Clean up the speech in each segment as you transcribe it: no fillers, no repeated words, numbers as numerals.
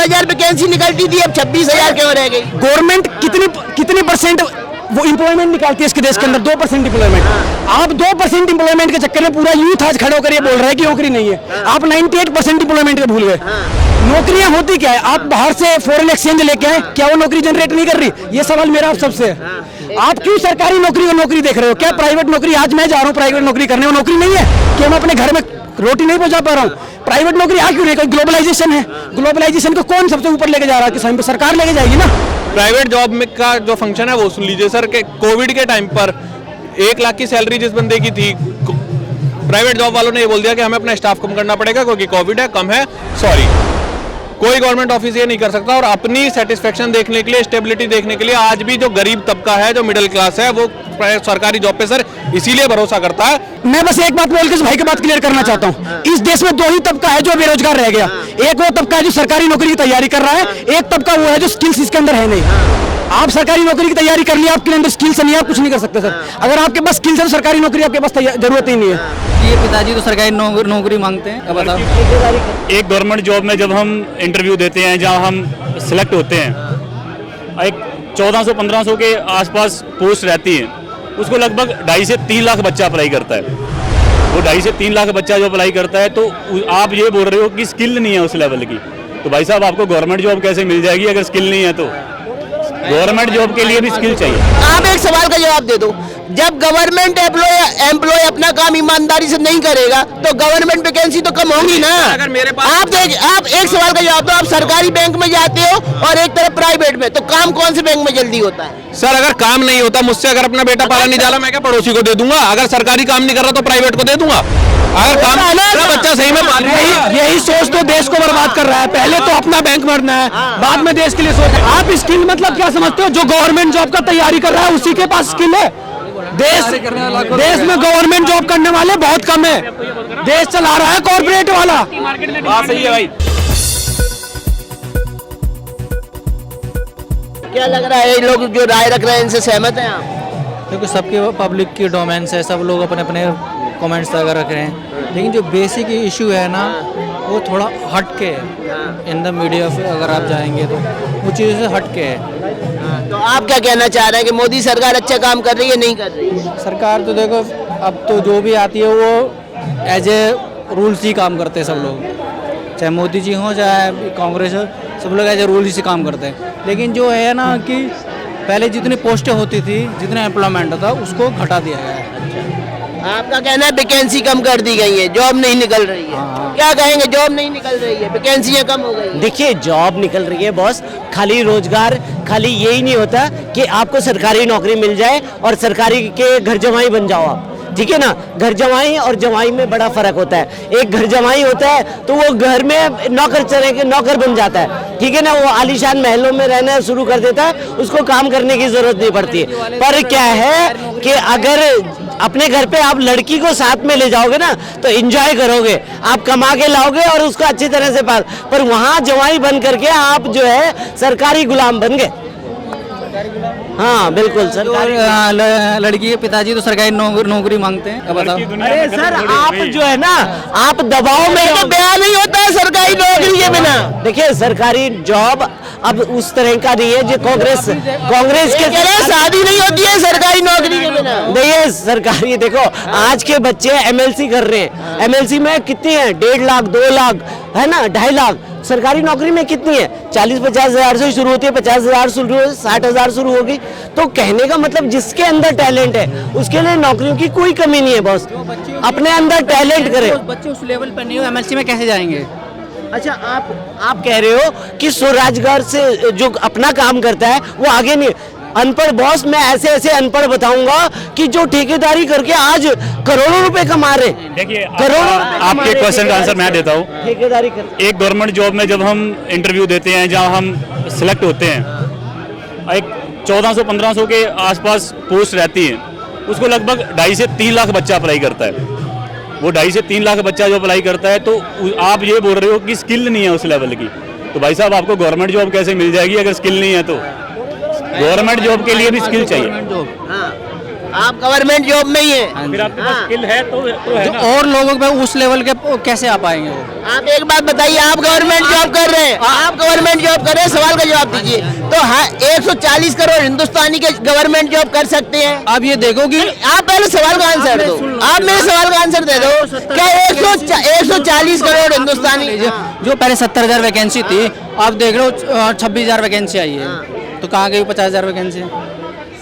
17,000 vacancy निकलती थी, अब 26,000 क्यों रह गई? गवर्नमेंट कितनी परसेंट वो एम्प्लॉयमेंट निकालती है इसके देश के अंदर? 2% एम्प्लॉयमेंट। आप 2% एम्प्लॉयमेंट के चक्कर में पूरा यूथ आज खड़ा होकर ये बोल रहा है कि नौकरी नहीं है। आप 98% एम्प्लॉयमेंट के भूल गए। नौकरियां होती क्या है? आप बाहर से फॉरेन एक्सचेंज लेके आए, क्या वो नौकरी जनरेट नहीं कर रही? ये सवाल मेरा आप सबसे है। आप क्यों सरकारी नौकरी को नौकरी देख रहे हो? क्या प्राइवेट नौकरी, आज मैं जा रहा हूँ प्राइवेट नौकरी करने, वो नौकरी नहीं है कि हम अपने घर में रोटी नहीं पहुंचा पा रहा हूँ? प्राइवेट नौकरी आ क्यों नहीं? कोई ग्लोबलाइजेशन है, ग्लोबलाइजेशन को कौन सबसे ऊपर लेके जा रहा है? किस टाइम पे सरकार लेके जाएगी ना। प्राइवेट जॉब में का जो फंक्शन है वो सुन लीजिए सर, के कोविड के टाइम पर 1 लाख की सैलरी जिस बंदे की थी, प्राइवेट जॉब वालों ने ये बोल दिया कि हमें अपना स्टाफ कम करना पड़ेगा क्योंकि कोविड है, कम है, सॉरी। कोई गवर्नमेंट ऑफिस ये नहीं कर सकता। और अपनी सेटिस्फेक्शन देखने के लिए, स्टेबिलिटी देखने के लिए आज भी जो गरीब तबका है, जो मिडिल क्लास है, वो सरकारी जॉब पे सर इसीलिए भरोसा करता है। मैं बस एक बात बोल के इस भाई की बात क्लियर करना चाहता हूँ। इस देश में 2 ही तबका है जो बेरोजगार रह गया। एक वो तबका है जो सरकारी नौकरी की तैयारी कर रहा है, एक तबका वो है जो स्किल्स इसके अंदर है नहीं। आप सरकारी नौकरी की तैयारी कर लिया, आपके अंदर स्किल्स नहीं है, आप कुछ नहीं कर सकते सर। अगर आपके पास स्किल्स है तो सरकारी नौकरी आपके पास जरूरत ही नहीं है। ये पिताजी तो सरकारी नौकरी मांगते हैं। अब बताओ, एक गवर्नमेंट जॉब में जब हम इंटरव्यू देते हैं, जहां हम सिलेक्ट होते हैं, एक 1400-1500 के आसपास पोस्ट रहती है, उसको लगभग 2.5 से 3 लाख बच्चा अप्लाई करता है। वो 2.5 से 3 लाख बच्चा जो अप्लाई करता है, तो आप ये बोल रहे हो कि स्किल नहीं है उस लेवल की, तो भाई साहब आपको गवर्नमेंट जॉब कैसे मिल जाएगी अगर स्किल नहीं है? तो गवर्नमेंट जॉब के लिए भी स्किल चाहिए। आप एक सवाल का जवाब दे दो, जब गवर्नमेंट एम्प्लॉय अपना काम ईमानदारी से नहीं करेगा तो गवर्नमेंट वैकेंसी तो कम होगी ना। अगर मेरे पास आप एक सवाल का जवाब दो, आप सरकारी बैंक में जाते हो और एक तरफ प्राइवेट में, तो काम कौन से बैंक में जल्दी होता है? सर अगर काम नहीं होता मुझसे, अगर अपना बेटा पाला नहीं जाला, मैं क्या पड़ोसी को दे दूंगा? अगर सरकारी काम नहीं कर रहा तो प्राइवेट को दे दूंगा। अगर काम मेरा बच्चा सही में पाल, यही सोच तो देश को बर्बाद कर रहा है। पहले तो अपना बैंक भरना है, बाद में देश के लिए सोच। आप स्किल मतलब क्या समझते हो? जो गवर्नमेंट जॉब का तैयारी कर रहा है उसी के पास स्किल है। देश में गवर्नमेंट जॉब करने वाले बहुत कम है। देश चला रहा है कॉर्पोरेट वाला। बात सही है भाई। क्या लग रहा है, लोग जो राय रख रहे हैं इनसे सहमत हैं आप? क्योंकि सबके पब्लिक की डोमेन्स है, सब लोग अपने अपने कमेंट्स अगर रख रहे हैं, लेकिन जो बेसिक इशू है ना वो थोड़ा हट के है। इन द मीडिया अगर आप जाएंगे तो वो चीज़ से हट के है। तो आप क्या कहना चाह रहे हैं कि मोदी सरकार अच्छा काम कर रही है, नहीं कर रही है? सरकार तो देखो, अब तो जो भी आती है वो एज ए रूल्स ही काम करते हैं सब लोग, चाहे मोदी जी हों चाहे कांग्रेस हो, सब लोग एज ए रूल्स ही काम करते हैं। लेकिन जो है ना कि पहले जितनी पोस्टें होती थी, जितना एम्प्लॉयमेंट होता उसको घटा दिया गया है। आपका कहना है वैकेंसी कम कर दी गई है, जॉब नहीं निकल रही है। क्या कहेंगे, जॉब नहीं निकल रही है, वैकेंसियां कम हो गई है? देखिए, जॉब निकल रही है बॉस, खाली रोजगार खाली यही नहीं होता कि आपको सरकारी नौकरी मिल जाए और सरकारी के घर जमाई बन जाओ आप, ठीक है ना। घर जमाई और जमाई में बड़ा फर्क होता है। एक घर जमाई होता है तो वो घर में नौकर चले के नौकर बन जाता है, ठीक है ना। वो आलीशान महलों में रहना शुरू कर देता है, उसको काम करने की जरूरत नहीं पड़ती है। पर क्या है कि अगर अपने घर पे आप लड़की को साथ में ले जाओगे ना तो एंजॉय करोगे, आप कमा के लाओगे और उसको अच्छी तरह से पाल। पर वहाँ जवाई बन करके आप जो है सरकारी गुलाम बन गए। हाँ बिल्कुल, सरकारी लड़की के पिताजी तो सरकारी नौकरी मांगते हैं। अब बताओ, अरे सर आप जो है ना, आप दबाव में तो ब्याह नहीं होता है सरकारी नौकरी के बिना। देखिए, सरकारी जॉब अब उस तरह का नहीं है जो कांग्रेस के शादी नहीं होती है सरकारी नौकरी के बिना। देखिए सरकारी, देखो आज के बच्चे एमएलसी कर रहे हैं, एमएलसी में कितनी है? 1.5 लाख 2 लाख है ना, 2.5 लाख। सरकारी नौकरी में कितनी है? 40-50 हज़ार से शुरू होती है, 50 हज़ार शुरू, 60 हज़ार शुरू होगी। तो कहने का मतलब जिसके अंदर टैलेंट है उसके लिए नौकरियों की कोई कमी नहीं है बॉस, अपने अंदर टैलेंट करे। बच्चे उस लेवल पर नहीं हो, एमएलसी में कैसे जाएंगे? अच्छा, आप कह रहे हो कि स्वरोजगार से जो अपना काम करता है वो आगे नहीं। अनपढ़ बॉस, मैं ऐसे ऐसे अनपढ़ बताऊंगा कि जो ठेकेदारी करके आज करोड़ों रुपए कमा रहे हैं। देखिए, करोड़ों आपके क्वेश्चन का आंसर मैं देता हूँ। ठेकेदारी कर, एक गवर्नमेंट जॉब में जब हम इंटरव्यू देते हैं, जहां हम सिलेक्ट होते हैं, एक 1400-1500 के आसपास पोस्ट रहती है, उसको लगभग 2.5 से 3 लाख बच्चा अप्लाई करता है। वो 2.5 से 3 लाख बच्चा जो अप्लाई करता है, तो आप ये बोल रहे हो कि स्किल नहीं है उस लेवल की, तो भाई साहब आपको गवर्नमेंट जॉब कैसे मिल जाएगी अगर स्किल नहीं है? तो गवर्नमेंट जॉब के लिए भी स्किल चाहिए। आप गवर्नमेंट जॉब में ही है, फिर आपके पास स्किल है तो है ना। और लोगों पे उस लेवल के कैसे आ पाएंगे वो? आप एक बात बताइए, आप गवर्नमेंट जॉब कर रहे हैं, आप गवर्नमेंट जॉब कर रहे हैं, सवाल का जवाब दीजिए। तो हाँ, 140 करोड़ हिंदुस्तानी के गवर्नमेंट जॉब कर सकते हैं। आप ये देखो कि आप पहले सवाल का आंसर दो, आप मेरे सवाल का आंसर दे दो। क्या 140 करोड़ हिंदुस्तानी जो पहले 70,000 वैकेंसी थी, आप देख रहे हो 26,000 वैकेंसी आई है, तो कहाँ गई 50,000 वैकेंसी?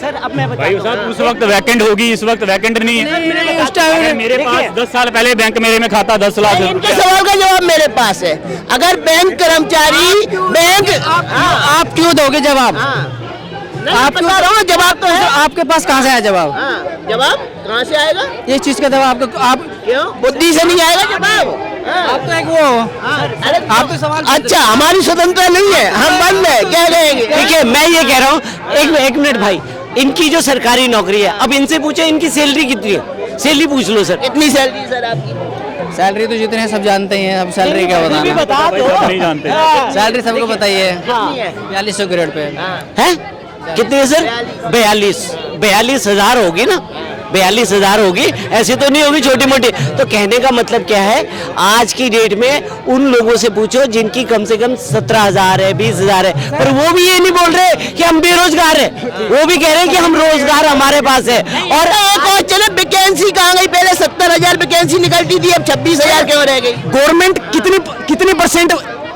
सर अब मैं भाई साहब उस वक्त वैकेंट होगी, इस वक्त वैकेंट नहीं है। उस टाइम अगर मेरे पास 10 साल पहले बैंक मेरे में खाता 10 लाख इनके सवाल का जवाब मेरे पास है। अगर बैंक कर्मचारी बैंक आप क्यों दोगे जवाब? आप बता रहा हूँ, जवाब तो है। आपके पास कहाँ से आया जवाब? जवाब कहाँ से आएगा? ये चीज का जवाब आप क्यों बुद्धि से नहीं आएगा जवाब? आप तो एक वो अरे आप तो सवाल अच्छा, हमारी स्वतंत्रता नहीं है, हम बंद है, क्या कहेंगे? देखिए मैं ये कह रहा हूँ, एक मिनट भाई, इनकी जो सरकारी नौकरी है, अब इनसे पूछो इनकी सैलरी कितनी है, सैलरी पूछ लो सर। इतनी सैलरी सर आपकी? सैलरी तो जितने सब जानते ही हैं, अब सैलरी क्या बताना? बता दो। नहीं जानते। सैलरी सबको बताइए, हाँ। 4200 ग्रेड पे। है कितनी है सर? 42,000 होगी ना, 42,000 होगी, ऐसी तो नहीं होगी छोटी मोटी। तो कहने का मतलब क्या है, आज की डेट में उन लोगों से पूछो जिनकी कम से कम 17,000 है, 20,000 है, पर वो भी ये नहीं बोल रहे कि हम बेरोजगार है, वो भी कह रहे हैं कि हम रोजगार हमारे पास है। और एक और चलो, वैकेंसी कहाँ गई? पहले 70,000 वैकेंसी निकलती थी, अब 26,000 क्यों रह गई? गवर्नमेंट कितनी परसेंट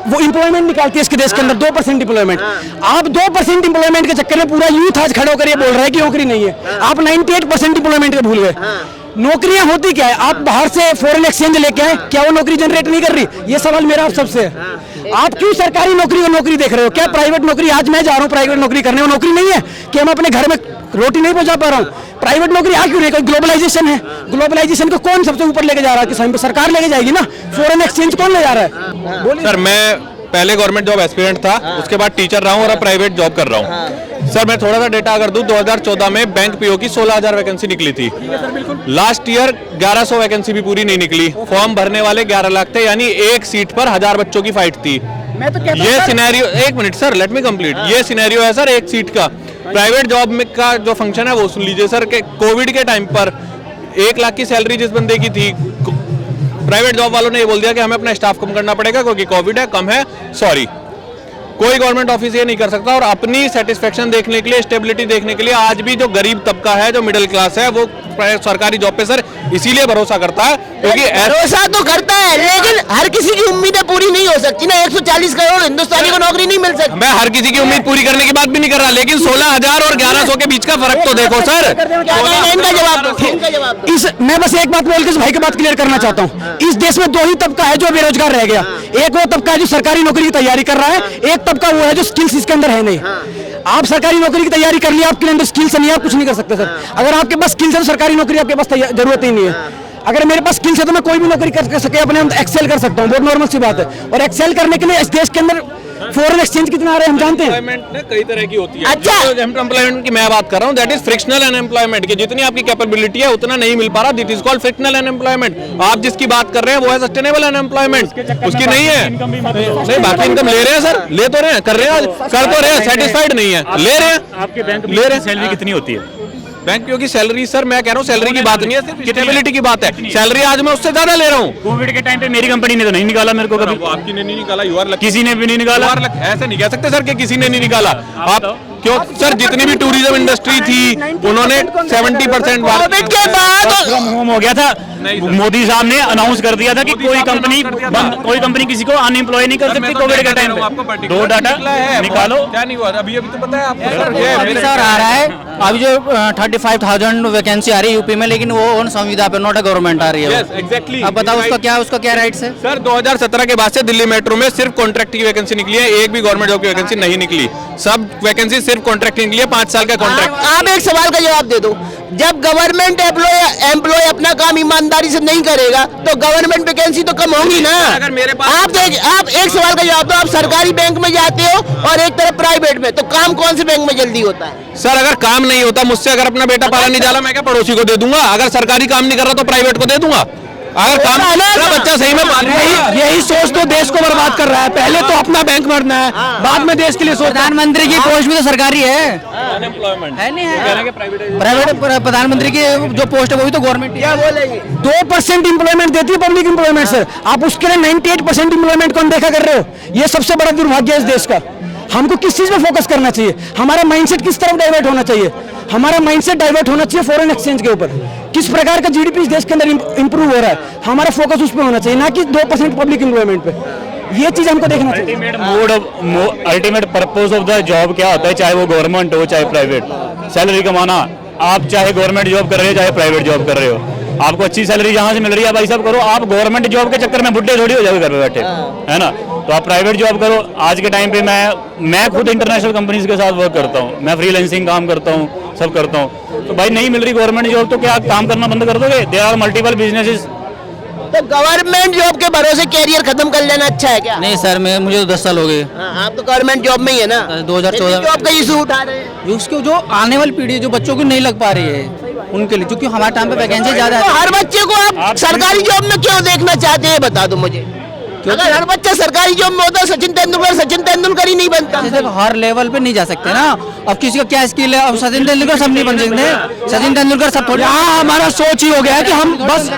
वो एम्प्लॉयमेंट निकालती है इसके देश के अंदर? 2% एम्प्लॉयमेंट। आप 2% एम्प्लॉयमेंट के चक्कर में पूरा यूथ आज खड़ा होकर ये बोल रहा है कि नौकरी नहीं है। आप 98% एम्प्लॉयमेंट को भूल गए। नौकरियां होती क्या है? आप बाहर से फॉरेन एक्सचेंज लेके आए, क्या वो नौकरी जनरेट नहीं कर रही? ये सवाल मेरा आप सबसे है। आप क्यों सरकारी नौकरी को नौकरी देख रहे हो? क्या प्राइवेट नौकरी? आज मैं जा रहा हूँ प्राइवेट नौकरी करने, वो नौकरी नहीं है कि हम अपने घर में रोटी नहीं पहुंचा पा रहा हूँ? प्राइवेट नौकरी आ क्यों नहीं? कोई ग्लोबलाइजेशन है? ग्लोबलाइजेशन को कौन सबसे ऊपर लेके जा रहा है? कि सरकार लेके जाएगी ना। फॉरेन एक्सचेंज कौन ले जा रहा है? बोलिए। सर मैं पहले गवर्नमेंट जॉब एस्पिरेंट था, उसके बाद टीचर रहा हूँ और अब प्राइवेट जॉब कर रहा हूँ। सर मैं थोड़ा सा डेटा अगर दूं, 2014 में बैंक पीओ की 16,000 वैकेंसी निकली थी। लास्ट ईयर 1100 वैकेंसी भी पूरी नहीं निकली। फॉर्म भरने वाले 11 लाख थे, यानी एक सीट पर 1000 बच्चों की फाइट थी। मैं तो कहता ये हूं सिनेरियो, एक minute sir, let me complete. ये सिनेरियो है सर एक सीट का। प्राइवेट जॉब में का जो फंक्शन है वो सुन लीजिए सर, के कोविड के टाइम पर 1 लाख की सैलरी जिस बंदे की थी, प्राइवेट जॉब वालों ने ये बोल दिया कि हमें अपना स्टाफ कम करना पड़ेगा क्योंकि कोविड है, कम है, सॉरी। कोई गवर्नमेंट ऑफिस ये नहीं कर सकता। और अपनी सेटिस्फेक्शन देखने के लिए, स्टेबिलिटी देखने के लिए, आज भी जो गरीब तबका है, जो मिडिल क्लास है, वो सरकारी जॉब पे सर इसीलिए भरोसा करता है क्योंकि भरोसा तो करता है, लेकिन हर किसी की उम्मीदें पूरी नहीं हो सकती ना। 140 करोड़ हिंदुस्तानी को नौकरी नहीं मिल सकती। मैं हर किसी की उम्मीद पूरी करने की बात भी नहीं कर रहा, लेकिन 16,000 और 1100 के बीच का फर्क तो देखो सर। इनका जवाब दो, इनका जवाब दो। मैं बस एक बात बोल के इस भाई की बात क्लियर करना चाहता हूँ। इस देश में 2 ही तबका है जो बेरोजगार रह गया। एक वो तबका है जो सरकारी नौकरी की तैयारी कर रहा है, एक तबका वो है जो स्किल्स इसके अंदर है नहीं। आप सरकारी नौकरी की तैयारी कर लिया, आपके अंदर स्किल्स नहीं है, आप कुछ नहीं कर सकते सर। अगर आपके पास स्किल्स है तो सरकारी नौकरी आपके पास जरूरत ही नहीं है। अगर मेरे पास स्किल्स है तो मैं कोई भी नौकरी कर सके, अपने अंदर एक्सेल कर सकता हूँ, बहुत नॉर्मल सी बात है। और एक्सेल करने के लिए इस देश के अंदर फॉरेन एक्सचेंज कितना आ रहे हैं हम जानते हैं। एम्प्लॉयमेंट कई तरह की होती है। अच्छा। एम्प्लॉयमेंट की मैं बात कर रहा हूँ, दैट इज फ्रिक्शनल अनएम्प्लॉयमेंट की जितनी आपकी कैपेबिलिटी है उतना नहीं मिल पा रहा, this is called frictional unemployment. आप जिसकी बात कर रहे हैं वो है सस्टेनेबल अनएम्प्लॉयमेंट, उसकी नहीं है। नहीं, बाकी इनकम ले रहे हैं सर, ले तो रहे हैं, कर रहे हैं, कर तो रहे हैं, सेटिस्फाइड नहीं है, ले रहे हैं। आपके बैंक ले रहे हैं। सैलरी कितनी होती है? बैंक पीओ की सैलरी सर, मैं कह रहा हूँ सैलरी की बात नहीं है, सिर्फ स्टेबिलिटी की बात है। सैलरी आज मैं उससे ज्यादा ले रहा हूँ। कोविड के टाइम पे मेरी कंपनी ने तो नहीं निकाला मेरे को कभी। आपकी ने नहीं निकाला, यू आर लकी। किसी ने भी नहीं निकाला। ऐसे नहीं कह सकते सर कि किसी ने नहीं निकाला। आप क्यों सर, जितनी भी टूरिज्म इंडस्ट्री थी उन्होंने 70% कोविड के बाद होम हो गया था। मोदी साहब ने अनाउंस कर दिया था कि कोई कंपनी किसी को अनएम्प्लॉय नहीं कर सकती कोविड के टाइम पे। 2 डाटा निकालो। क्या नहीं हुआ अभी तो पता है आपको अभी सर आ रहा है, अभी जो 35,000 वैकेंसी आ रही है यूपी में, लेकिन वो ऑन संविदा पे, नॉट अ गवर्नमेंट आ रही है। एग्जैक्टली। अब बताओ उसका क्या राइट्स है? सर 2017 के बाद से दिल्ली मेट्रो में सिर्फ कॉन्ट्रैक्ट की वैकेंसी निकली है, एक भी गवर्नमेंट जॉब की वैकेंसी नहीं निकली। सब वैकेंसी सिर्फ कॉन्ट्रैक्ट के लिए, 5 साल का कॉन्ट्रैक्ट। आप एक सवाल का जवाब दे दो। जब गवर्नमेंट एम्प्लॉय अपना काम ईमानदारी से नहीं करेगा तो गवर्नमेंट वैकेंसी तो कम होगी ना। अगर मेरे पास आप एक सवाल का जवाब दो। आप सरकारी बैंक में जाते हो और एक तरफ प्राइवेट में, तो काम कौन से बैंक में जल्दी होता है? सर अगर काम नहीं होता, मुझसे अगर अपना बेटा पाला नहीं जाला, मैं क्या पड़ोसी को दे दूंगा? अगर सरकारी काम नहीं कर रहा तो प्राइवेट को दे दूंगा। अगर काम मेरा बच्चा सही में पाल यही सोच तो देश को बर्बाद कर रहा है। पहले तो अपना बैंक भरना है, बाद में देश के लिए सोचना है। प्रधानमंत्री की पोस्ट भी तो सरकारी है, अनएम्प्लॉयमेंट है नहीं है? प्राइवेट प्रधानमंत्री की जो पोस्ट है वो भी तो गवर्नमेंट क्या बोलेंगे? 2% एम्प्लॉयमेंट देती है पब्लिक एम्प्लॉयमेंट सर। आप उसके लिए 98% एम्प्लॉयमेंट को अनदेखा कर रहे हो। ये सबसे बड़ा दुर्भाग्य है इस देश का। हमको किस चीज़ पे फोकस करना चाहिए, हमारा माइंडसेट किस तरफ डाइवर्ट होना चाहिए, हमारा माइंडसेट डाइवर्ट होना चाहिए फॉरेन एक्सचेंज के ऊपर, किस प्रकार का जीडीपी इस देश के अंदर इंप्रूव हो रहा है, हमारा फोकस उस पर होना चाहिए, ना कि 2% पब्लिक एम्प्लॉयमेंट पे। ये चीज़ हमको देखना चाहिए। Ultimate purpose of the job क्या होता है, चाहे वो गवर्नमेंट हो चाहे प्राइवेट, सैलरी कमाना। आप चाहे गवर्नमेंट जॉब कर रहे हो चाहे प्राइवेट जॉब कर रहे हो, आपको अच्छी सैलरी जहाँ से मिल रही है भाई साहब करो। आप गवर्नमेंट जॉब के चक्कर में बुढ़े थोड़ी हो जाओगे घर पे बैठे, है ना। तो आप प्राइवेट जॉब करो। आज के टाइम पे मैं खुद इंटरनेशनल कंपनीज के साथ वर्क करता हूँ, मैं फ्रीलांसिंग काम करता हूँ, सब करता हूँ। तो भाई नहीं मिल रही गवर्नमेंट जॉब तो क्या काम करना बंद कर दोगे? There are multiple businesses. तो गवर्नमेंट जॉब के भरोसे कैरियर खत्म कर लेना अच्छा है क्या? नहीं सर, मुझे तो 10 साल हो गए। हाँ, आप तो गवर्नमेंट जॉब में ही है ना। 2014 जॉब का इशू उठा रहे हैं। उसको जो आने वाली पीढ़ी जो बच्चों को नहीं लग पा रही है उनके लिए, क्योंकि हमारे टाइम पे वैकेंसी ज्यादा तो है। हर बच्चे को आप सरकारी जॉब में क्यों देखना चाहते हैं, बता दो मुझे। अगर हर बच्चा सरकारी जॉब में होता, सचिन तेंदुलकर ही नहीं बनता। देखो हर लेवल पे नहीं जा सकते ना। अब किसी का क्या स्किल है, अब सचिन तेंदुलकर सब नहीं बन सकते। सचिन तेंदुलकर सब थोड़ी। यहाँ हमारा सोच ही हो गया है कि हम बस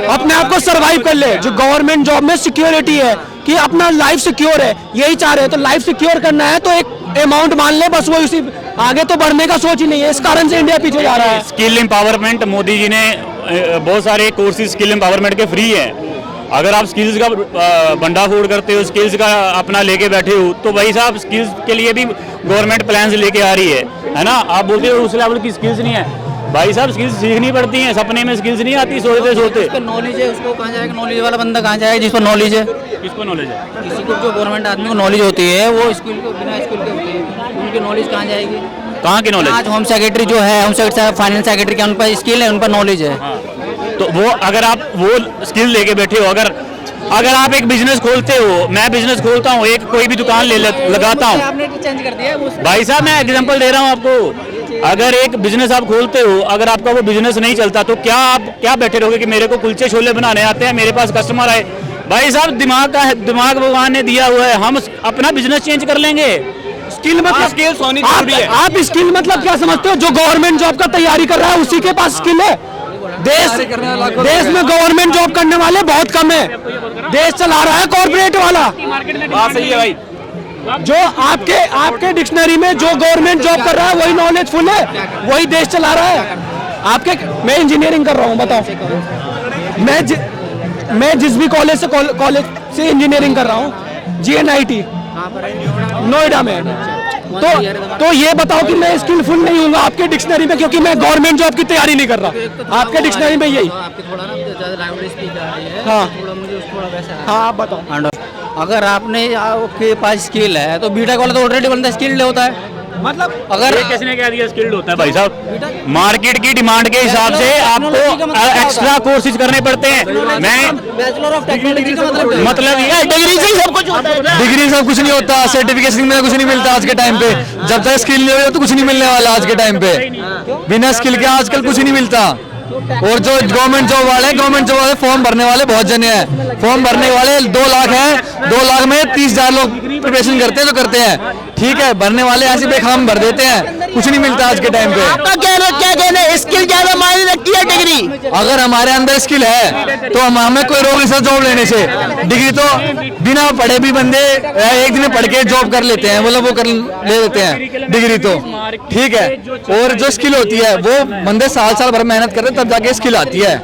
अपने आप को सरवाइव कर ले। जो गवर्नमेंट जॉब में सिक्योरिटी है कि अपना लाइफ सिक्योर है, यही चाह रहे हैं। तो लाइफ सिक्योर करना है तो एक अमाउंट मान ले, बस वो उसी आगे तो बढ़ने का सोच ही नहीं है। इस कारण से इंडिया पीछे जा रहा है। स्किल एम्पावरमेंट मोदी जी ने बहुत सारे कोर्सेज स्किल एम्पावरमेंट के फ्री हैं। अगर आप स्किल्स का भंडाफोड़ करते हो, स्किल्स का अपना लेके बैठे हो, तो भाई साहब स्किल्स के लिए भी गवर्नमेंट प्लान्स लेके आ रही है ना। आप बोलते हो उस लेवल की स्किल्स नहीं है, भाई साहब स्किल्स सीखनी पड़ती हैं। सपने में स्किल्स नहीं आती सोचते सोचते। नॉलेज है उसको कहाँ जाएगा, नॉलेज वाला बंदा कहाँ जाएगा जिस पर नॉलेज है। किसको नॉलेज है? किसी को जो गवर्नमेंट आदमी को नॉलेज होती है वो स्कूल को बिना स्कूल के होती है, उनकी नॉलेज कहाँ जाएगी? कहाँ की नॉलेज? आज होम सेक्रेटरी जो है, होम सेक्रेटरी फाइनेंस सेक्रेटरी क्या उन पर स्किल है, उन पर नॉलेज है। तो वो अगर आप वो स्किल लेके बैठे हो, अगर आप एक बिजनेस खोलते हो, मैं बिजनेस खोलता हूँ, एक कोई भी दुकान लगाता हूँ। आपने चेंज कर दिया भाई साहब मैं एग्जांपल दे रहा हूँ आपको। अगर एक बिजनेस आप खोलते हो, अगर आपका वो बिजनेस नहीं चलता तो क्या आप क्या बैठे रहोगे कि मेरे को कुलचे छोले बनाने आते हैं, मेरे पास कस्टमर आए? भाई साहब दिमाग भगवान ने दिया हुआ है, हम अपना बिजनेस चेंज कर लेंगे। स्किल मतलब स्किल्स होनी जरूरी है। आप स्किल मतलब क्या समझते हो? जो गवर्नमेंट जॉब का तैयारी कर रहा है उसी के पास स्किल है। देश में गवर्नमेंट जॉब करने वाले बहुत कम है। देश चला रहा है कॉर्पोरेट वाला। हाँ सही है भाई। जो आपके डिक्शनरी में जो गवर्नमेंट जॉब कर रहा है वही नॉलेजफुल है, वही देश चला रहा है। मैं इंजीनियरिंग कर रहा हूँ, बताओ। मैं जिस भी कॉलेज से इंजीनियरिंग कर रहा हूँ, GNIT नोएडा में। तो ये बताओ कि मैं स्किलफुल नहीं हूँ आपके डिक्शनरी में, क्योंकि मैं गवर्नमेंट जॉब की तैयारी नहीं कर रहा। आपके डिक्शनरी में यही। हाँ हाँ, आप बताओ। अगर आपके पास स्किल है तो बीटेक वाला तो ऑलरेडी बंदा स्किल्ड होता है। मतलब अगर किसने क्या दिया स्किल्ड होता है भाई साहब? मार्केट की डिमांड के हिसाब से आपको एक्स्ट्रा कोर्सेज करने पड़ते हैं। मैं बैचलर ऑफ टेक्नोलॉजी का मतलब ये डिग्री से ही सब कुछ होता है। डिग्री से कुछ नहीं होता, सर्टिफिकेशन में कुछ नहीं मिलता आज के टाइम पे। जब तक स्किल नहीं हो तो कुछ नहीं मिलने वाला आज के टाइम पे। बिना स्किल के आजकल कुछ नहीं मिलता। और जो गवर्नमेंट जॉब वाले फॉर्म भरने वाले बहुत जने हैं। फॉर्म भरने वाले 2 लाख हैं, 2 लाख में 30,000 लोग प्रिपरेशन करते हैं तो करते हैं, ठीक है। भरने वाले ऐसे बेखाम भर देते हैं, कुछ नहीं मिलता आज के टाइम पे। आपका क्या कहना है, स्किल ज्यादा मायने रखती है डिग्री? अगर हमारे अंदर स्किल है तो हमें कोई रोक नहीं सकता जॉब लेने से। डिग्री तो बिना पढ़े भी बंदे एक दिन पढ़ के जॉब कर लेते हैं, मतलब वो कर ले लेते हैं डिग्री तो, ठीक है। और जो स्किल होती है वो बंदे साल भर मेहनत करते तब जाके स्किल आती है।